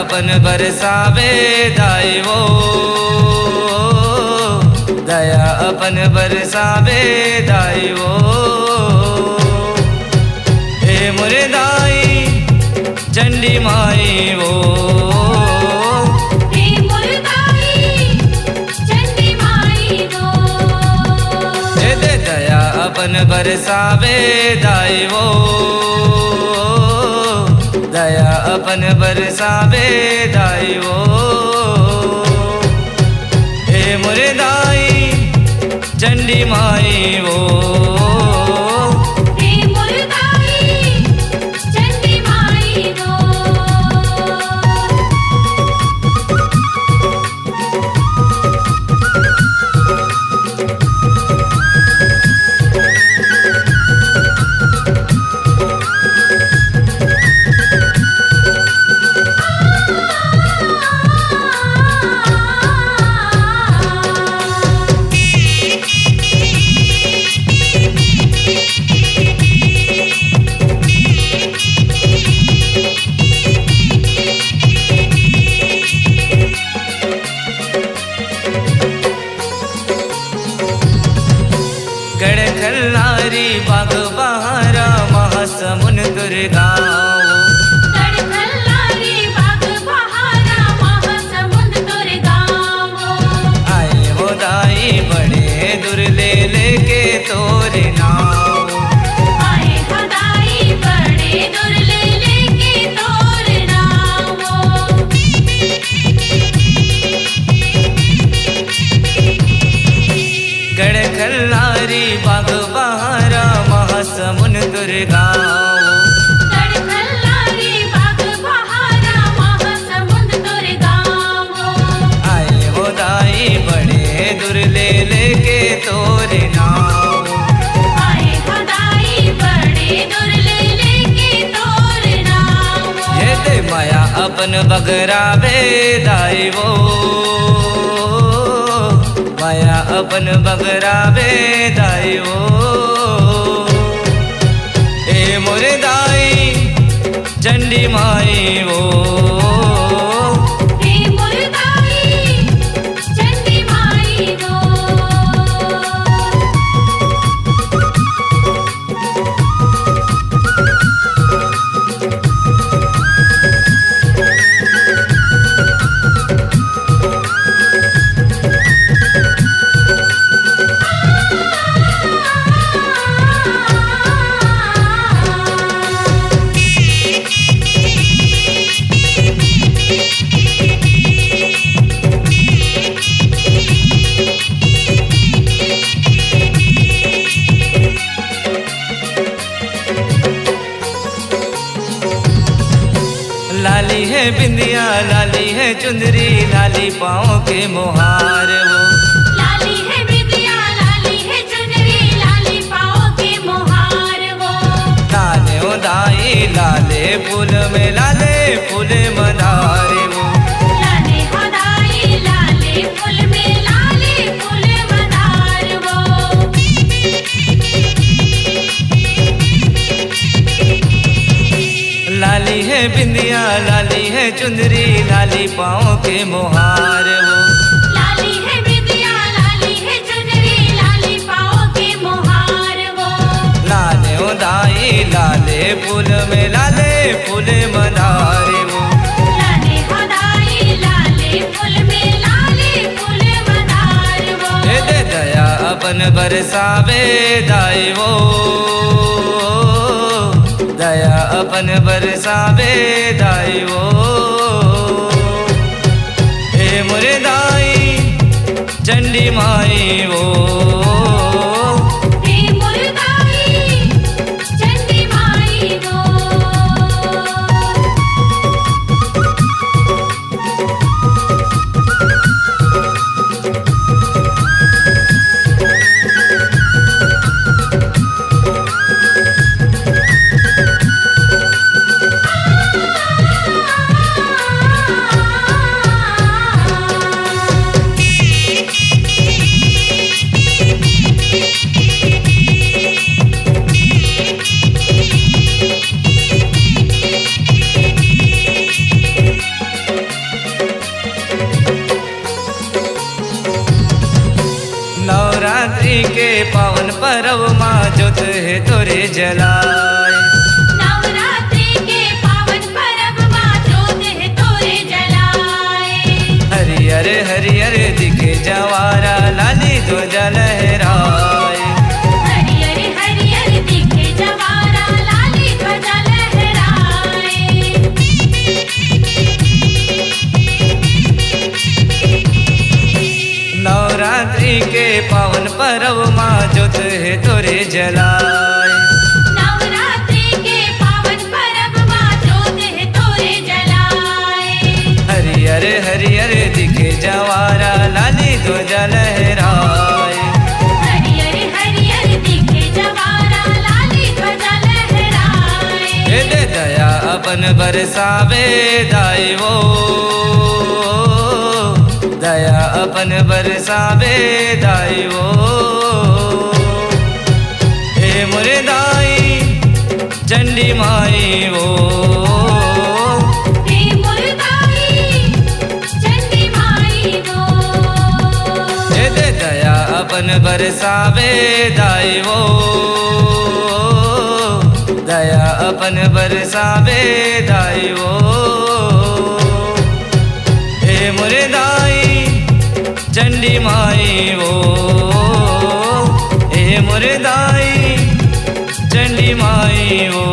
अपन बरसावे दाई वो, दया अपन बरसावे दाई वो। हे मोरे दाई चंडी माई वो, हे मोरे दाई चंडी माई वो। हे दे दया अपन बरसावे दाई वो, दया अपन बरसावे दाई वो। हे मोरे दाई चंडी माई वो, हे मोरे दाई चंडी माई वो। गढ़खल्लारी बाग बहारा महासमुन दुर्गाओ, गढ़खल्लारी बाग बहारा महासमुंद दुर्गाओ। आए हो दाई बड़े दुर्ले लेके तोरे नाव, आए हो दाई बड़े दुर्ले लेके तोर नावो। गढ़खल्लारी बाग बहारा महासमुन दुर्गाओ, गढ़खल्लारी बाग बहारा महासमुंद दुर्गाओ। आए हो दाई बड़े दुर्ले लेके तोरे नाव, आए हो दाई बड़े दुर्ले लेके तोर नावो। ये दे माया अपन बगरावे दाई वो, माया अपन बगरावे दाई वो। ए मोरे दाई चंडी माई वो, हे मोरे दाई चंडी माई वो। लाली है बिंदिया लाली है चुंदरी लाली पाँव के मोहार वो, लाली है बिंदिया लाली है चुनरी लाली पाँव के मोहार वो। लाले ओ दाई लाले फूल में लाले फूल मदारे वो, लाले हो दाई लाले फूल में लाले फूल मदार वो। लाली है बिंदिया लाली है चुंदरी लाली पाँव के मोहार वो, लाली है बिंदिया लाली है चुनरी लाली पाँव के मोहार वो। लाले ओ दाई लाले फूल में लाले फूल मदारे वो। लाले हो दाई लाले फूल में लाले फूल मदार वो। हे दे दया अपन बरसावे दाई वो, दया अपन बरसावे दाई वो। हे मोरे दाई चंडी माई वो, हे मोरे दाई चंडी माई वो। परब माँ जोत है तोरे जलाए। नवरात्रि के पावन पर्व माँ जोत है तोरे जलाए। हरियर हरियर दिखे जवारा लाली ध्वजा लहराए। हरियर हरियर दिखे जवारा लाली ध्वजा लहराए। नवरात्रि के पावन पर्व माँ जोत है तोरे जलाए। नवरात्रि के पावन पर्व माँ जोत है तोरे जलाए। हरियर हरियर दिखे जवारा लाली ध्वजा लहराए। हरियर हरियर दिखे जवारा लाली ध्वजा लहराए। दे दया अपन बरसावे दाई वो, दया अपन बरसावे दाई वो। हे मोरे दाई चंडी माई वो, हे मुर्दाई चंडी माई वो। दे दया अपन बरसावे दाई वो, दया अपन बरसावे दाई वो। हे मोरे दाई चंडी माई वो, हे मोरे दाई चंडी माई वो।